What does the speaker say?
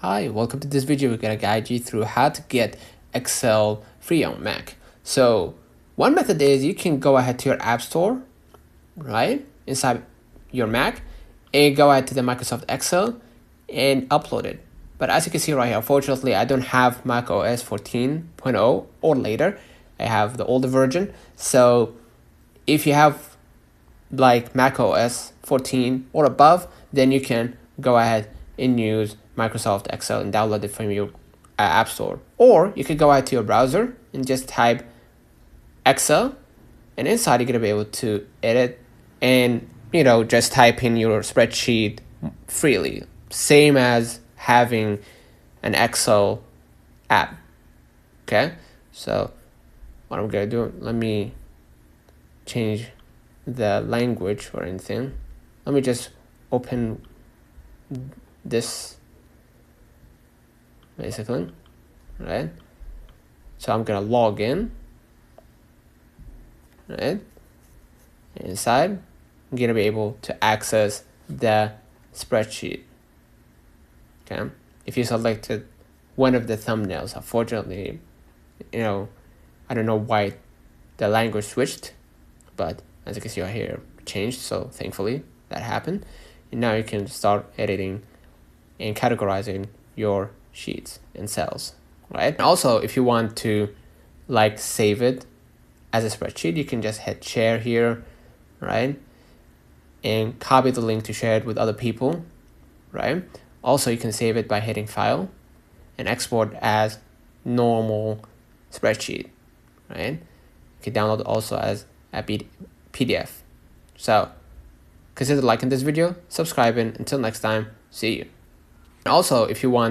Hi, welcome to this video. We're going to guide you through how to get Excel free on Mac. So one method is you can go ahead to your App Store, right, inside your Mac, and go ahead to the Microsoft Excel and upload it. But as you can see right here, unfortunately, I don't have Mac OS 14.0 or later. I have the older version. So if you have like Mac OS 14 or above, then you can go ahead and use Microsoft Excel and download it from your App Store. Or you could go out to your browser and just type Excel, and inside you're going to be able to edit and just type in your spreadsheet freely, same as having an Excel app. Okay, so what I'm going to do, let me change the language or anything. Let me just open this basically, right? So I'm gonna log in, right? Inside, I'm gonna be able to access the spreadsheet. Okay, if you selected one of the thumbnails, unfortunately, I don't know why the language switched, but as you can see right here, changed. So thankfully that happened, and now you can start editing and categorizing your sheets and cells, right? Also, if you want to like save it as a spreadsheet, you can just hit share here, right, and copy the link to share it with other people, right? Also, you can save it by hitting file and export as normal spreadsheet, right? You can download also as a PDF. So consider liking this video, subscribing. Until next time, see you. Also, if you want